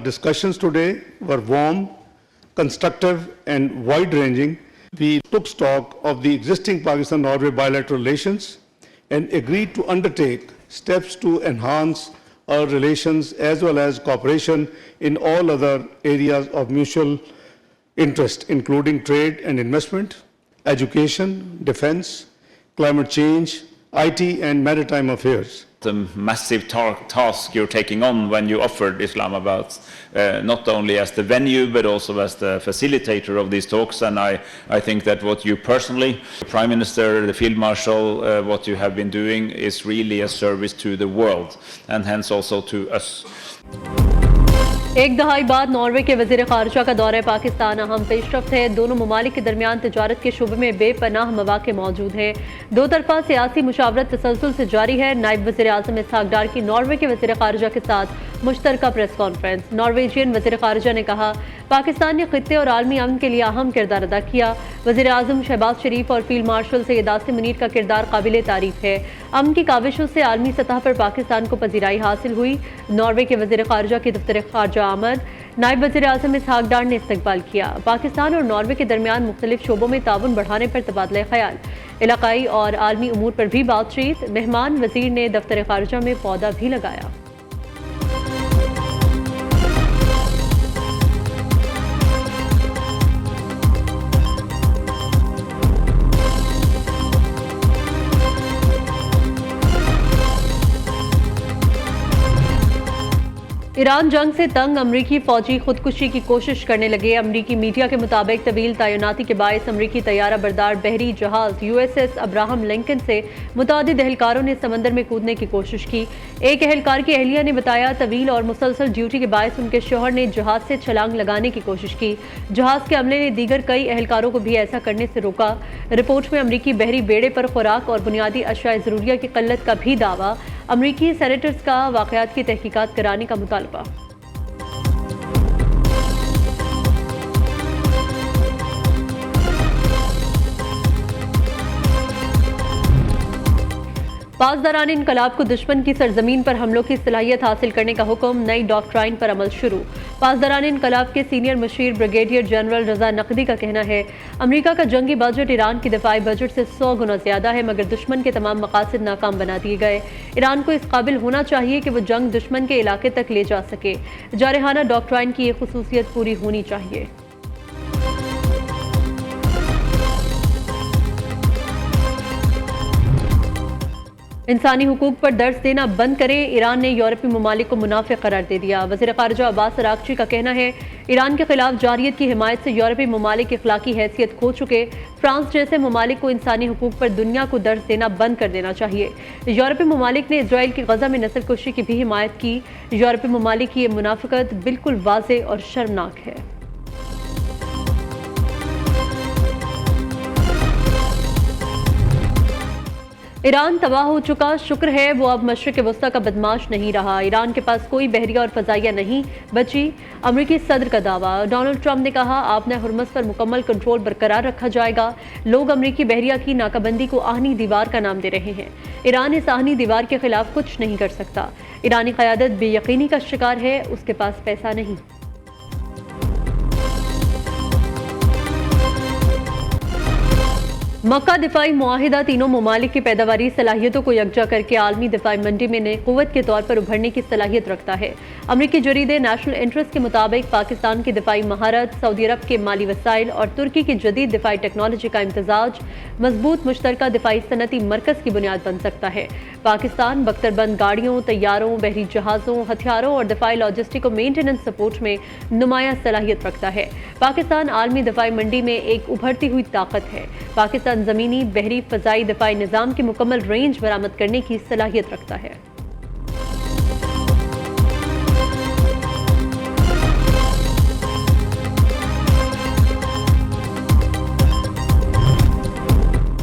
discussions today were warm, constructive, and wide-ranging. We took stock of the existing Pakistan-Norway bilateral relations and agreed to undertake steps to enhance our relations as well as cooperation in all other areas of mutual interest, including trade and investment, education, defense, climate change, IT, and maritime affairs. The massive task you're taking on when you offered Islamabad, not only as the venue but also as the facilitator of these talks. And I think that what you personally, the Prime Minister, the Field Marshal, what you have been doing is really a service to the world and hence also to us. एक दहाई बाद Norway के वज़ीर ख़ारिजा का दौरा पाकिस्तान अहम पेशरफ्त है। दोनों ममालिक के दरमियान तजारत के शुबे में बेपनाह मौक़े मौजूद हैं। दो तरफ़ा सियासी मुशावरत तसलसल से जारी है। नायब वज़ीर आज़म इसहाक़ डार की नॉर्वे के वज़ीर ख़ारिजा के साथ मुश्तरका प्रेस कॉन्फ्रेंस। नॉर्वेजियन वज़ीर ख़ारिजा ने कहा, पाकिस्तान ने ख़ित्ते और आलमी अमन के लिए अहम किरदार अदा किया। वज़ीर आज़म शहबाज शरीफ और फील्ड मार्शल सैयद आसिम मुनीर का किरदार काबिल तारीफ़ है। अमन की काविशों से आलमी सतह पर पाकिस्तान को पजीराई हासिल हुई। नॉर्वे के वज़ीर ख़ारिजा की दफ्तर ख़ारिजा आमद नायब वज़ीर आज़म इसहाक़ डार ने इस्तकबाल किया। पाकिस्तान और नॉर्वे के दरमियान मुख्तलिफ शोबों में ताउन बढ़ाने पर तबादला ख्याल, इलाकाई और आलमी उमूर पर भी बातचीत। मेहमान वज़ीर ने दफ्तर ख़ारिजा में पौधा भी लगाया। ईरान जंग से तंग अमरीकी फौजी खुदकुशी की कोशिश करने लगे। अमरीकी मीडिया के मुताबिक तवील तैनाती के बायस अमरीकी तैयारा बरदार बहरी जहाज USS अब्राहम लिंकन से मुतादिद एहलकारों ने समंदर में कूदने की कोशिश की। एक एहलकार की अहलिया ने बताया, तवील और मुसलसल ड्यूटी के बायस उनके शौहर ने जहाज से छलांग लगाने की कोशिश की। जहाज के अमले ने दीगर कई एहलकारों को भी ऐसा करने से रोका। रिपोर्ट में अमरीकी बहरी बेड़े पर खुराक और बुनियादी अशिया ज़रूरिया की किल्लत का भी दावा। अमरीकी सेनेटर्स का वाक़यात की तहकीकात कराने का मुतालबा। पासदारान इनकलाब को दुश्मन की सरजमीन पर हमलों की सलाहियत हासिल करने का हुक्म, नई डॉक्ट्राइन पर अमल शुरू। पासदारान इनकलाब के सीनियर मशीर ब्रिगेडियर जनरल रजा नकदी का कहना है, अमरीका का जंगी बजट ईरान की दिफाई बजट से 100 गुना ज्यादा है, मगर दुश्मन के तमाम मकासद नाकाम बना दिए गए। ईरान को इस काबिल होना चाहिए कि वो जंग दुश्मन के इलाके तक ले जा सके। जारहाना डॉक्ट्राइन की ये खुसूसियत पूरी होनी चाहिए। इंसानी हुकूक पर दर्स देना बंद करें, ईरान ने यूरोपीय ममालिक को मुनाफिक करार दे दिया। वज़ीर ख़ारिजा अब्बास अराग़ची का कहना है, ईरान के खिलाफ जारियत की हिमायत से यूरोपीय ममालिक अखलाकी हैसियत खो चुके। फ्रांस जैसे ममालिक को इंसानी हुकूक पर दुनिया को दर्स देना बंद कर देना चाहिए। यूरोपीय ममालिक ने इसराइल की गजा में नस्ल कुशी की भी हिमायत की। यूरोपीय ममालिक की ये मुनाफिकत बिल्कुल वाज़े और शर्मनाक है। ईरान तबाह हो चुका, शुक्र है वो अब मशरिक़ वस्ता का बदमाश नहीं रहा। ईरान के पास कोई बहरिया और फ़ज़ाइया नहीं बची, अमरीकी सदर का दावा। डोनाल्ड ट्रंप ने कहा, आपने हुर्मुज़ पर मुकम्मल कंट्रोल बरकरार रखा जाएगा। लोग अमरीकी बहरिया की नाकाबंदी को आहनी दीवार का नाम दे रहे हैं। ईरान इस आहनी दीवार के खिलाफ कुछ नहीं कर सकता। ईरानी क़यादत बेयकीनी का शिकार है, उसके पास पैसा नहीं। मक्का दिफाई मुआहिदा तीनों ममालिक की पैदावारी सलाहियतों को यकजा करके आलमी दिफाई मंडी में नई क़ुव्वत के तौर पर उभरने की सलाहियत रखता है। अमरीकी जरीदे नेशनल इंटरेस्ट के मुताबिक पाकिस्तान की दिफाई महारत, सऊदी अरब के माली वसाइल और तुर्की की जदीद दिफाई टेक्नोलॉजी का इम्तजाज मजबूत मुश्तरका दिफाई सनती मरकज़ की बुनियाद बन सकता है। पाकिस्तान बख्तरबंद गाड़ियों, तैयारों, बहरी जहाज़ों, हथियारों और दिफाई लॉजिस्टिक और मेंटेनेंस सपोर्ट में नुमाया सलाहियत रखता है। पाकिस्तान आलमी दिफाई मंडी में एक उभरती हुई ताकत है। पाकिस्तान ज़मीनी, बहरी, फ़ज़ाई दिफाई निज़ाम की मुकम्मल रेंज बरामद करने की सलाहियत रखता है।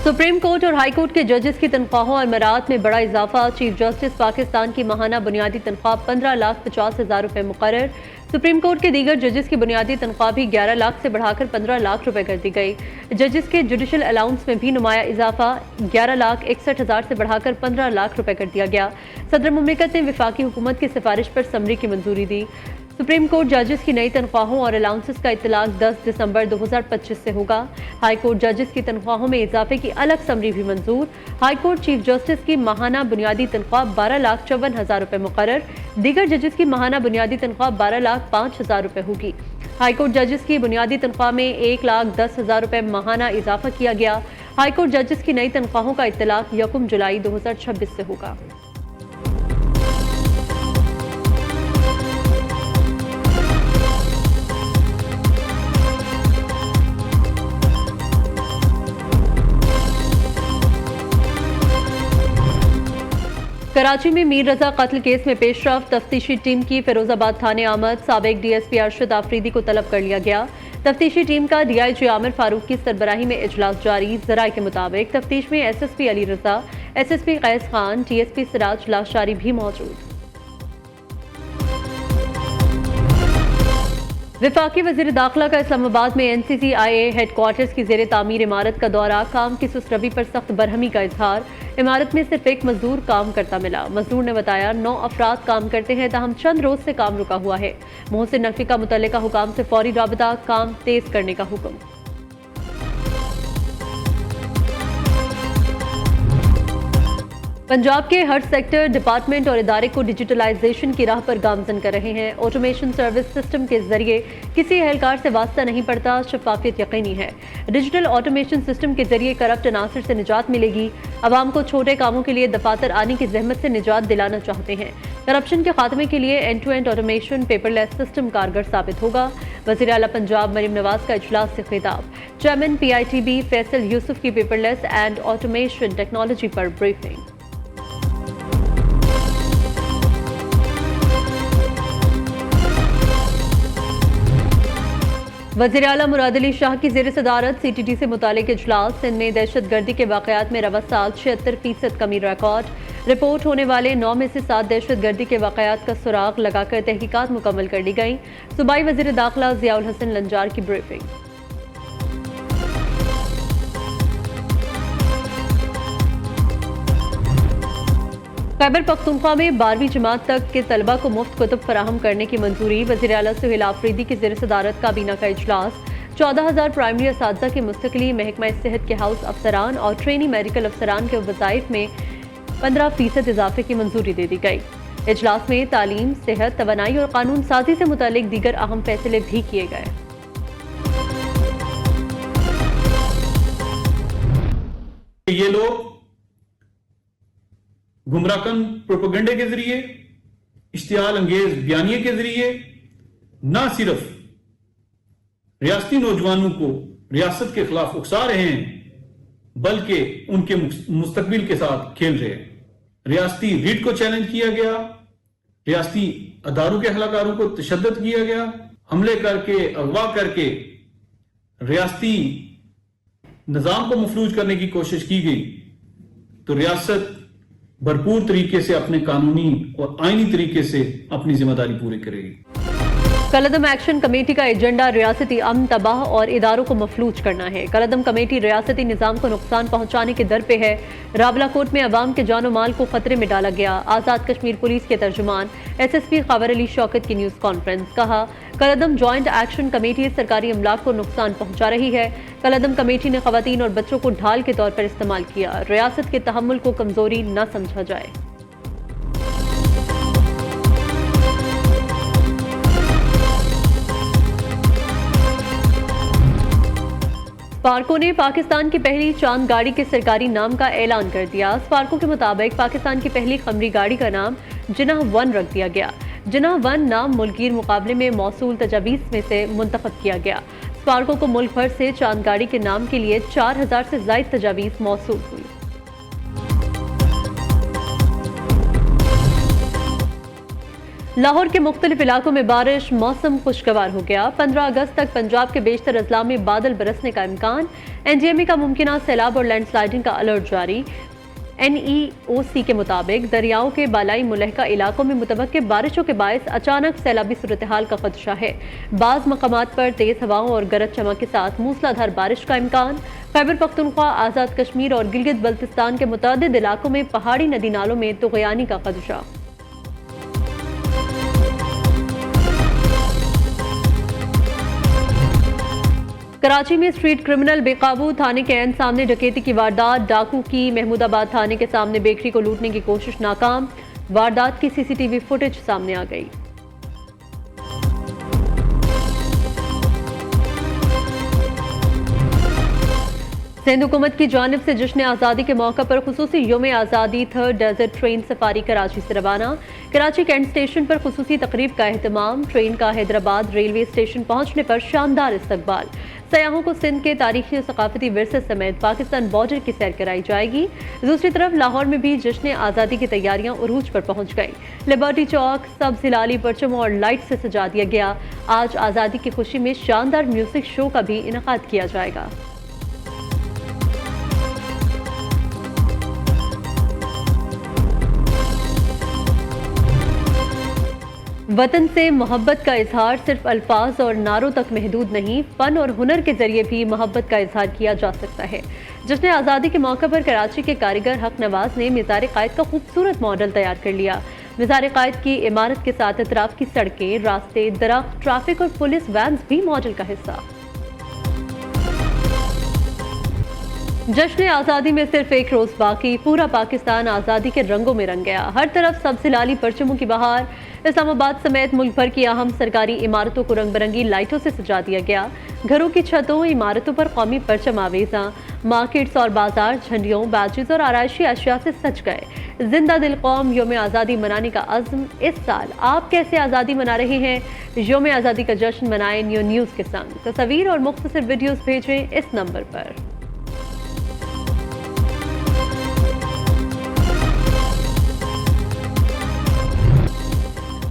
सुप्रीम कोर्ट और हाई कोर्ट के जजेस की तनख्वाहों और मरात में बड़ा इजाफा। चीफ जस्टिस पाकिस्तान की माहाना बुनियादी तनख्वाह 15,50,000 रुपये मुकर्रर। सुप्रीम कोर्ट के दीगर जजेस की बुनियादी तनख्वाह भी 11 लाख से बढ़ाकर 15 लाख रुपए कर दी गई। जजेस के जुडिशल अलाउंस में भी नुमाया इजाफा 11,61,000 से बढ़ाकर 15 लाख रुपए कर दिया गया। सदर मुमलिकत ने विफाकी हुकूमत की सिफारिश पर समरी की मंजूरी दी। सुप्रीम कोर्ट जजेस की नई तनख्वाहों और अलाउंसेस का इतलाक 10 दिसंबर 2025 से होगा। हाई कोर्ट जजेस की तनख्वाहों में इजाफे की अलग समरी भी मंजूर। हाई कोर्ट चीफ जस्टिस की माहाना बुनियादी तनख्वाह 12,54,000 रुपए मुकर्रर। दीगर जजेस की माहाना बुनियादी तनख्वाह 12,05,000 रुपए होगी। हाई कोर्ट जजेस की बुनियादी तनख्वाह में 1,10,000 रुपए माहाना इजाफा किया गया। हाई कोर्ट जजेस की नई तनख्वाहों का इतलाक 1 जुलाई 2026 से होगा। कराची में मीर रजा कत्ल केस में पेशरफ, तफ्तीशी टीम की फिरोजाबाद थाने आमद। साबिक डीएसपी अरशद आफरीदी को तलब कर लिया गया। तफ्तीशी टीम का डीआईजी आमिर फारूक की सरबराही में इजलास जारी। जराये के मुताबिक तफ्तीश में एसएसपी अली रजा, एसएसपी कैस खान, टीएसपी सिराज लाशारी भी मौजूद। वफाकी वज़ीर दाखिला का इस्लामाबाद में एनसीसीआईए हेडक्वार्टर्स की ज़ेर तामीर इमारत का दौरा। काम की सुस्त रवी पर सख्त बरहमी का इजहार। इमारत में सिर्फ एक मजदूर काम करता मिला। मजदूर ने बताया 9 अफराद काम करते हैं, ताहम चंद रोज से काम रुका हुआ है। मोहसिन नकवी का मुतल्लिका हुकाम से फौरी राबता, काम तेज करने का हुक्म। पंजाब के हर सेक्टर, डिपार्टमेंट और इदारे को डिजिटलाइजेशन की राह पर गामजन कर रहे हैं। ऑटोमेशन सर्विस सिस्टम के जरिए किसी एहलकार से वास्ता नहीं पड़ता, शफाफियत यकीनी है। डिजिटल ऑटोमेशन सिस्टम के जरिए करप्ट अनासर से निजात मिलेगी। आवाम को छोटे कामों के लिए दफातर आने की जहमत से निजात दिलाना चाहते हैं। करप्शन के खात्मे के लिए end to end automation paperless system कारगर साबित होगा। वज़ीर आला पंजाब मरीम नवाज का इजलास से खिताब। चेयरमैन PITB फैसल यूसुफ की पेपरलेस एंड ऑटोमेशन टेक्नोलॉजी पर ब्रीफिंग। वज़ीर आला मुराद अली शाह की ज़ेर सदारत CTT से मुतालिक इजलास। सिंध में दहशत गर्दी के वाक़यात में रवा साल 76% कमी रिकॉर्ड। रिपोर्ट होने वाले 9 में से 7 दहशत गर्दी के वाक़यात का सुराग लगाकर तहकीकात मुकम्मल कर ली गई। सूबाई वज़ीर दाखिला ज़ियाउल हसन लंजार की ब्रीफिंग। खैबर पख्तूनख्वा में 12वीं जमात तक के तलबा को मुफ्त कुतुब फराहम करने की मंजूरी। वज़ीर आला सुहेल आफरीदी की ज़ेर सदारत काबीना का इजलास। 14,000 प्राइमरी असातिज़ा की मुस्तकिली, महकमा सेहत के हाउस अफसरान और ट्रेनी मेडिकल अफसरान के वज़ाइफ में 15% इजाफे की मंजूरी दे दी गई। इजलास में तालीम, सेहत, तवानाई और कानून साजी से मुतालिक दीगर अहम फैसले भी किए गए। ये लोग गुमराहकन प्रोपेगेंडे के जरिए, इश्तियाल अंगेज बयानिए के जरिए न सिर्फ रियासती नौजवानों को रियासत के खिलाफ उकसा रहे हैं, बल्कि उनके मुस्तकबिल के साथ खेल रहे हैं। रियासती रीट को चैलेंज किया गया, रियासती अदारों के अहलकारों को तशद्दुद किया गया, हमले करके, अगवा करके रियासती निजाम को मफलूज करने की कोशिश की गई। तो रियासत भरपूर तरीके से अपने कानूनी और आईनी तरीके से अपनी जिम्मेदारी पूरी करेगी। कलअदम एक्शन कमेटी का एजेंडा रियासती अमन तबाह और इदारों को मफलूज करना है। कलअदम कमेटी रियासती निज़ाम को नुकसान पहुंचाने के दर पे है। रावलाकोट में अवाम के जानो माल को खतरे में डाला गया। आज़ाद कश्मीर पुलिस के तर्जुमान SSP खबर अली शौकत की न्यूज़ कॉन्फ्रेंस। कहा, कलअदम जॉइंट एक्शन कमेटी सरकारी अमलाक को नुकसान पहुंचा रही है। कलअदम कमेटी ने खवातीन और बच्चों को ढाल के तौर पर इस्तेमाल किया। रियासत के तहम्मुल को कमजोरी न समझा जाए। स्पार्को ने पाकिस्तान की पहली चांद गाड़ी के सरकारी नाम का ऐलान कर दिया। स्पार्को के मुताबिक पाकिस्तान की पहली खमरी गाड़ी का नाम जिनाह 1 रख दिया गया। जिनाह 1 नाम मुल्कीर मुकाबले में मौसूल तजावीज़ में से मुंतखब किया गया। स्पार्को को मुल्क भर से चांद गाड़ी के नाम के लिए 4000 से ज़ायद तजावीज़ मौसूल हुई। लाहौर के मुख्तलिफ इलाकों में बारिश, मौसम खुशगवार हो गया। 15 अगस्त तक पंजाब के बेशतर अजला में बादल बरसने का इम्कान। NDMA का मुमकिना सैलाब और लैंडस्लाइडिंग का अलर्ट जारी। NEOC के मुताबिक दरियाओं के बालाई मुलहका इलाकों में मुतवक्के बारिशों के बायस अचानक सैलाबी सूरत हाल का खदशा है। बाज़ मकामात पर तेज हवाओं और गरज चमक के साथ मूसलाधार बारिश का इम्कान। खैबर पख्तूनख्वा, आज़ाद कश्मीर और गिलगित बल्तिस्तान के मुतअद्दिद इलाकों में पहाड़ी नदी नालों में तुग़यानी का खदशा। कराची में स्ट्रीट क्रिमिनल बेकाबू, थाने के एन सामने डकैती की वारदात। डाकू की महमूदाबाद थाने के सामने बेकरी को लूटने की कोशिश नाकाम। वारदात की सीसीटीवी फुटेज सामने आ गई। सिंध हुकूमत की जानिब से जश्न आज़ादी के मौके पर खुसूसी योम आज़ादी third desert train safari Karachi से रवाना। कराची कैंट स्टेशन पर खुसूसी तकरीब का एहतमाम। ट्रेन का हैदराबाद रेलवे स्टेशन पहुंचने पर शानदार इस्तकबाल। सयाहों को सिंध के तारीखी और सकाफती विरसे समेत पाकिस्तान बॉर्डर की सैर कराई जाएगी। दूसरी तरफ लाहौर में भी जश्न आज़ादी की तैयारियां उरूज पर पहुंच गई। लिबर्टी चौक सब्ज हिलाली परचमों और लाइट से सजा दिया गया। आज आज़ादी की खुशी में शानदार म्यूजिक शो का भी इनेकाद किया जाएगा। वतन से मोहब्बत का इजहार सिर्फ अल्फाज और नारों तक महदूद नहीं, फन और हुनर के जरिए भी मोहब्बत का इजहार किया जा सकता है। जश्न आज़ादी के मौके पर कराची के कारीगर हक नवाज ने मीज़ार कायद का खूबसूरत मॉडल तैयार कर लिया। मीज़ार कायद की इमारत के साथ इतराफ की सड़कें, रास्ते, दरख्त, ट्रैफिक और पुलिस वैन्स भी मॉडल का हिस्सा। जश्न आज़ादी में सिर्फ एक रोज बाकी, पूरा पाकिस्तान आज़ादी के रंगों में रंग गया। हर तरफ सब्ज हिलाली परचमों की बहार। इस्लामाबाद समेत मुल्क भर की अहम सरकारी इमारतों को रंग बिरंगी लाइटों से सजा दिया गया। घरों की छतों, इमारतों पर कौमी परचम आवेज़ा। मार्केट्स और बाजार झंडियों, बैजेस और आराइशी अशिया से सज गए। जिंदा दिल कौम योम आज़ादी मनाने का अज़्म। इस साल आप कैसे आज़ादी मना रहे हैं? योम आज़ादी का जश्न मनाएं न्यूज़ के संग। तस्वीर और मुख्तसर वीडियोस भेजें इस नंबर पर।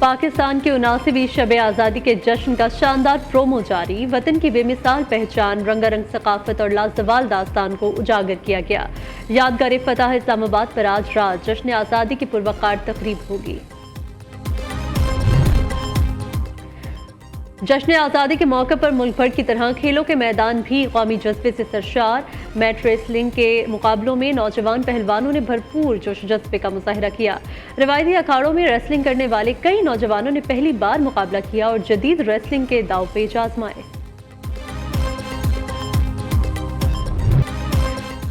पाकिस्तान की 79वीं शब आज़ादी के जश्न का शानदार प्रोमो जारी। वतन की बेमिसाल पहचान, रंगारंग सकाफत और लाजवाल दास्तान को उजागर किया गया। यादगार फतह इस्लामाबाद पर आज रात जश्न आज़ादी की पुरवकार तकरीब होगी। जश्न आज़ादी के मौके पर मुल्क भर की तरह खेलों के मैदान भी कौमी जज्बे से सरशार। मैट रेसलिंग के मुकाबलों में नौजवान पहलवानों ने भरपूर जोश जज्बे का मुजाहरा किया। रिवायती अखाड़ों में रेसलिंग करने वाले कई नौजवानों ने पहली बार मुकाबला किया और जदीद रेसलिंग के दांव-पेच आजमाए।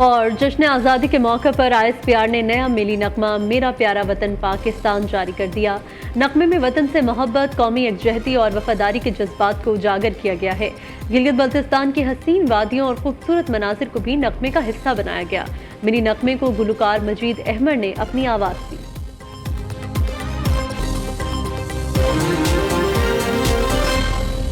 और जश्न आज़ादी के मौके पर ISPR ने नया मिली नगमा मेरा प्यारा वतन पाकिस्तान जारी कर दिया। नगमे में वतन से मोहब्बत, कौमी यकजहती और वफादारी के जज्बात को उजागर किया गया है। गिलगित बल्तिस्तान की हसीन वादियों और खूबसूरत मनाजिर को भी नगमे का हिस्सा बनाया गया। मिनी नगमे को गुलकार मजीद अहमद ने अपनी आवाज़ दी।